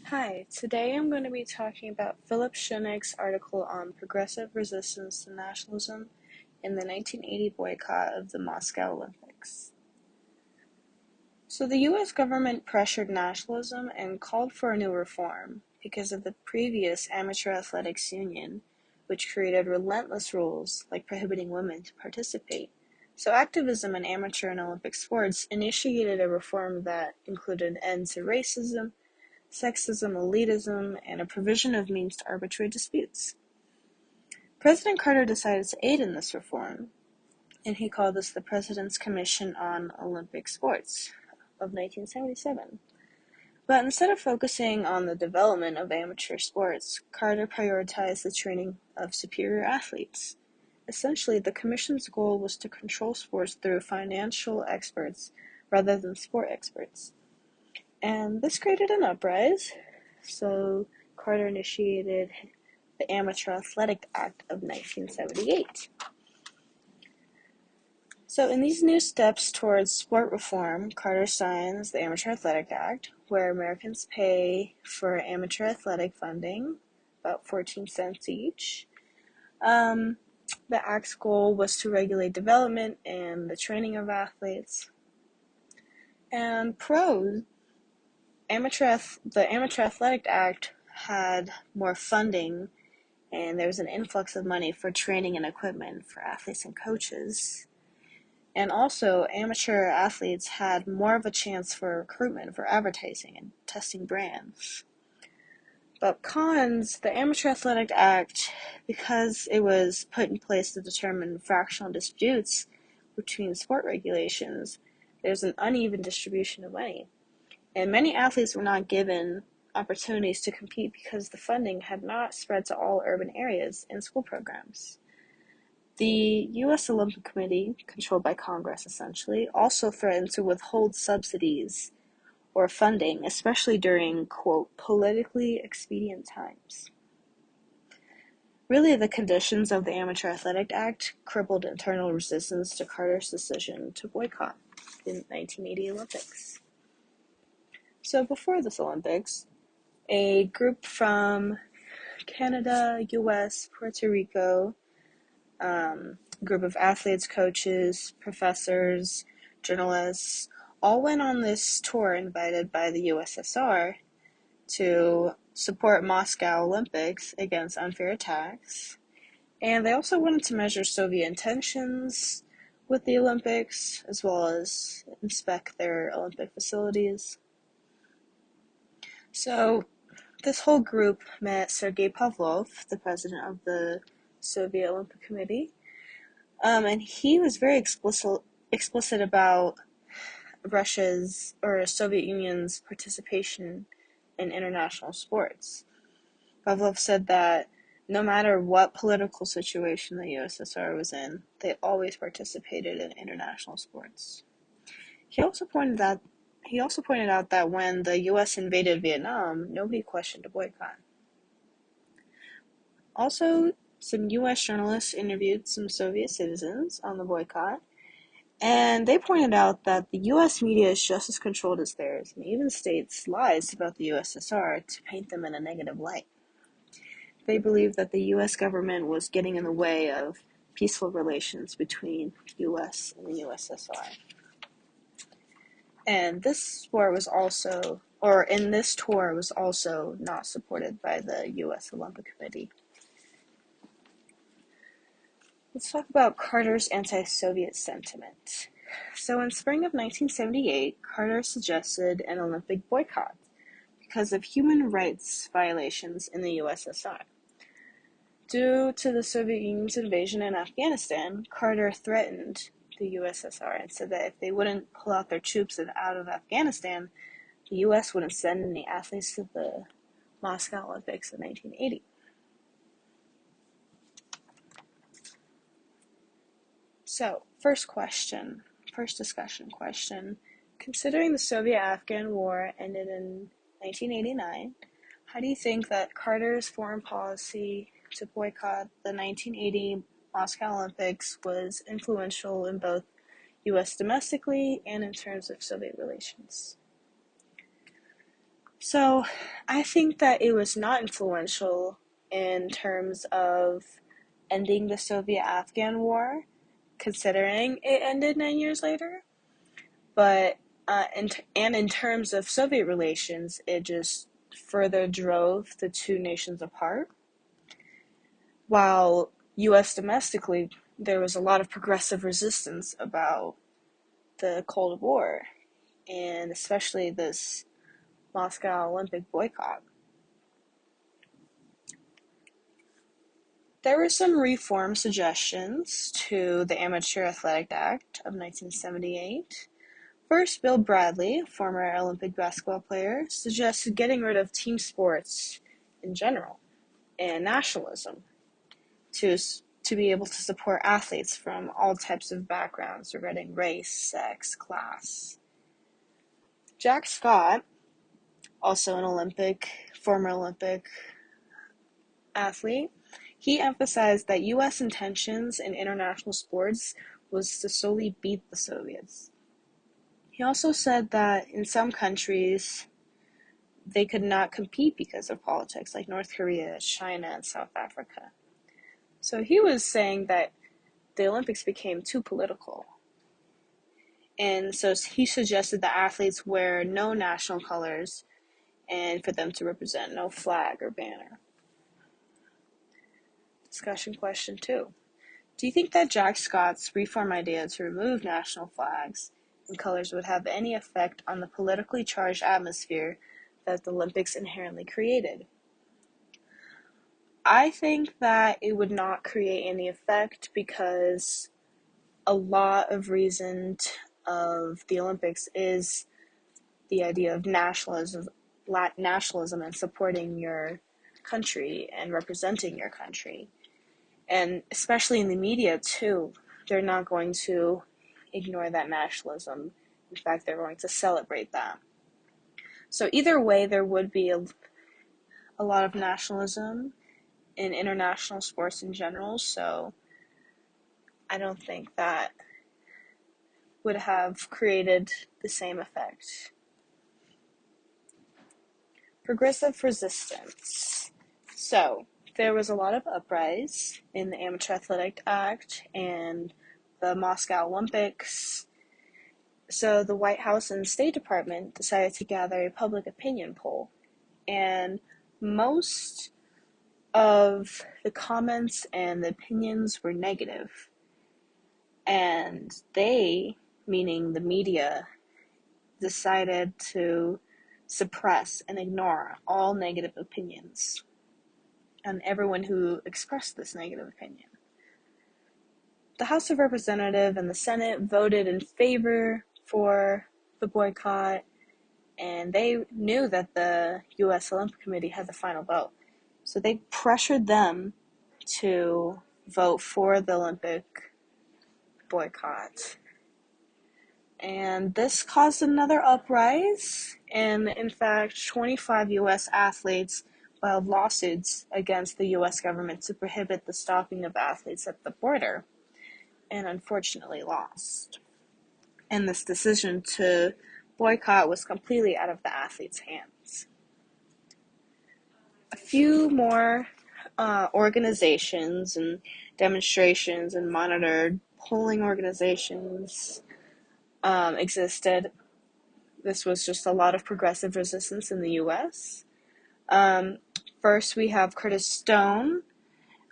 Hi, today I'm going to be talking about Philip Schunnick's article on progressive resistance to nationalism in the 1980 boycott of the Moscow Olympics. So the US government pressured nationalism and called for a new reform because of the previous Amateur Athletics Union, which created relentless rules like prohibiting women to participate. So activism in amateur and Olympic sports initiated a reform that included an end to racism, sexism, elitism, and a provision of means to arbitrate disputes. President Carter decided to aid in this reform, and he called this the President's Commission on Olympic Sports of 1977. But instead of focusing on the development of amateur sports, Carter prioritized the training of superior athletes. Essentially, the Commission's goal was to control sports through financial experts rather than sport experts. And this created an uprising, so Carter initiated the Amateur Athletic Act of 1978. So in these new steps towards sport reform, Carter signs the Amateur Athletic Act, where Americans pay for amateur athletic funding, about 14 cents each. The Act's goal was to regulate development and the training of athletes. And pros, the Amateur Athletic Act had more funding, and there was an influx of money for training and equipment for athletes and coaches. And also, amateur athletes had more of a chance for recruitment, for advertising, and testing brands. But cons, the Amateur Athletic Act, because it was put in place to determine fractional disputes between sport regulations, there's an uneven distribution of money. And many athletes were not given opportunities to compete because the funding had not spread to all urban areas and school programs. The U.S. Olympic Committee, controlled by Congress essentially, also threatened to withhold subsidies or funding, especially during, quote, politically expedient times. Really, the conditions of the Amateur Athletic Act crippled internal resistance to Carter's decision to boycott the 1980 Olympics. So before this Olympics, a group from Canada, US, Puerto Rico, group of athletes, coaches, professors, journalists, all went on this tour invited by the USSR to support Moscow Olympics against unfair attacks. And they also wanted to measure Soviet intentions with the Olympics, as well as inspect their Olympic facilities. So this whole group met Sergei Pavlov, the president of the Soviet Olympic Committee, and he was very explicit about Russia's or Soviet Union's participation in international sports. Pavlov said that no matter what political situation the USSR was in, they always participated in international sports. He also pointed out that when the U.S. invaded Vietnam, nobody questioned a boycott. Also, some U.S. journalists interviewed some Soviet citizens on the boycott, and they pointed out that the U.S. media is just as controlled as theirs, and even states lies about the USSR to paint them in a negative light. They believed that the U.S. government was getting in the way of peaceful relations between the U.S. and the USSR. And this tour was also not supported by the U.S. Olympic Committee. Let's talk about Carter's anti-Soviet sentiment. So in spring of 1978, Carter suggested an Olympic boycott because of human rights violations in the USSR. Due to the Soviet Union's invasion in Afghanistan, Carter threatened the USSR and said that if they wouldn't pull out their troops out of Afghanistan, the U.S. wouldn't send any athletes to the Moscow Olympics in 1980. So, first discussion question. Considering the Soviet-Afghan War ended in 1989, how do you think that Carter's foreign policy to boycott the 1980 Moscow Olympics was influential in both U.S. domestically and in terms of Soviet relations? So I think that it was not influential in terms of ending the Soviet-Afghan War, considering it ended 9 years later. But and in terms of Soviet relations, it just further drove the two nations apart. While U.S. domestically, there was a lot of progressive resistance about the Cold War, and especially this Moscow Olympic boycott. There were some reform suggestions to the Amateur Athletic Act of 1978. First, Bill Bradley, former Olympic basketball player, suggested getting rid of team sports in general and nationalism to, to be able to support athletes from all types of backgrounds regarding race, sex, class. Jack Scott, also an former Olympic athlete, he emphasized that U.S. intentions in international sports was to solely beat the Soviets. He also said that in some countries, they could not compete because of politics, like North Korea, China, and South Africa. So he was saying that the Olympics became too political. And so he suggested that athletes wear no national colors and for them to represent no flag or banner. Discussion question 2. Do you think that Jack Scott's reform idea to remove national flags and colors would have any effect on the politically charged atmosphere that the Olympics inherently created? I think that it would not create any effect because a lot of reason of the Olympics is the idea of nationalism and supporting your country and representing your country. And especially in the media too, they're not going to ignore that nationalism. In fact, they're going to celebrate that. So either way, there would be a lot of nationalism in international sports in general, so I don't think that would have created the same effect. Progressive resistance. So, there was a lot of uprise in the Amateur Athletic Act and the Moscow Olympics. So the White House and State Department decided to gather a public opinion poll. And most of the comments and the opinions were negative. And they, meaning the media, decided to suppress and ignore all negative opinions and everyone who expressed this negative opinion. The House of Representatives and the Senate voted in favor for the boycott, and they knew that the U.S. Olympic Committee had the final vote. So they pressured them to vote for the Olympic boycott. And this caused another uprise, and in fact, 25 U.S. athletes filed lawsuits against the U.S. government to prohibit the stopping of athletes at the border, and unfortunately lost. And this decision to boycott was completely out of the athletes' hands. A few more organizations and demonstrations and monitored polling organizations existed. This was just a lot of progressive resistance in the U.S. First, we have Curtis Stone,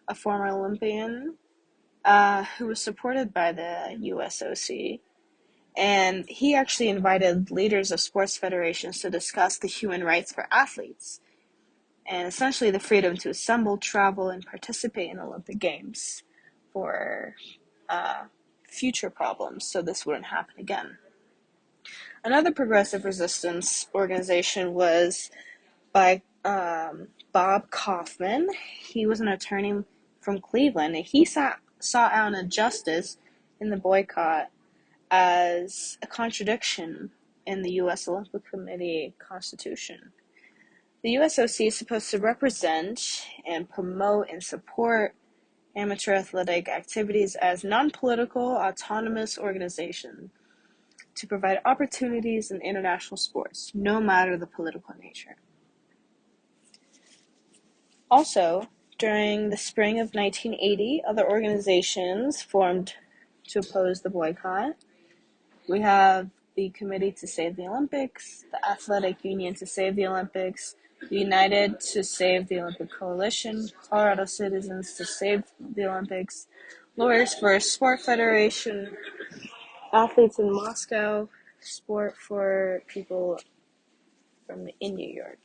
a former Olympian, who was supported by the USOC. And he actually invited leaders of sports federations to discuss the human rights for athletes and essentially the freedom to assemble, travel, and participate in Olympic Games for future problems so this wouldn't happen again. Another progressive resistance organization was by Bob Kaufman. He was an attorney from Cleveland, and he saw out a justice in the boycott as a contradiction in the U.S. Olympic Committee Constitution. The USOC is supposed to represent and promote and support amateur athletic activities as non-political, autonomous organization. to provide opportunities in international sports, no matter the political nature. Also, during the spring of 1980, other organizations formed to oppose the boycott. We have the Committee to Save the Olympics, the Athletic Union to Save the Olympics, the United to Save the Olympic Coalition, Colorado Citizens to Save the Olympics, Lawyers for a Sport Federation, Athletes in Moscow, Sport for People in New York.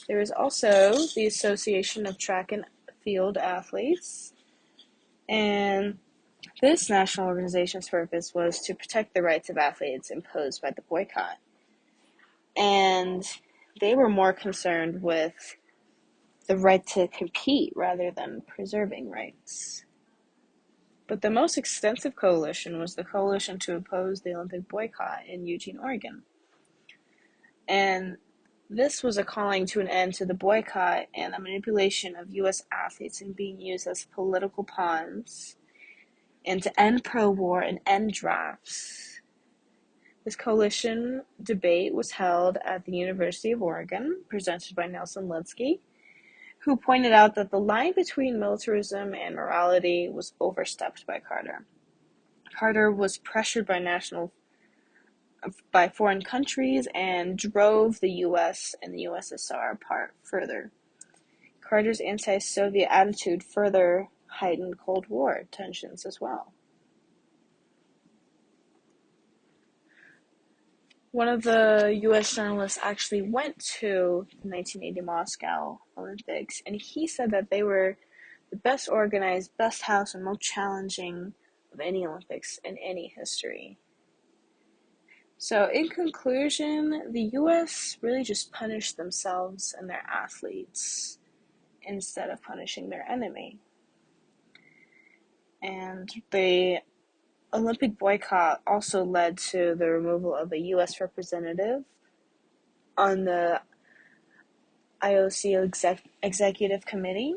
There is also the Association of Track and Field Athletes, and this national organization's purpose was to protect the rights of athletes imposed by the boycott. And they were more concerned with the right to compete rather than preserving rights. But the most extensive coalition was the coalition to oppose the Olympic boycott in Eugene, Oregon. And this was a calling to an end to the boycott and the manipulation of U.S. athletes and being used as political pawns, and to end pro-war and end drafts. This coalition debate was held at the University of Oregon, presented by Nelson Linsky, who pointed out that the line between militarism and morality was overstepped by Carter. Carter was pressured by foreign countries and drove the U.S. and the USSR apart further. Carter's anti-Soviet attitude further heightened Cold War tensions as well. One of the U.S. journalists actually went to the 1980 Moscow Olympics, and he said that they were the best organized, best housed, and most challenging of any Olympics in any history. So, in conclusion, the U.S. really just punished themselves and their athletes instead of punishing their enemy. And the Olympic boycott also led to the removal of a U.S. representative on the IOC Executive Committee,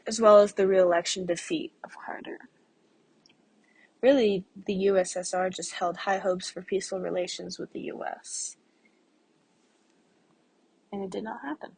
as well as the re-election defeat of Carter. Really, the USSR just held high hopes for peaceful relations with the U.S., and it did not happen.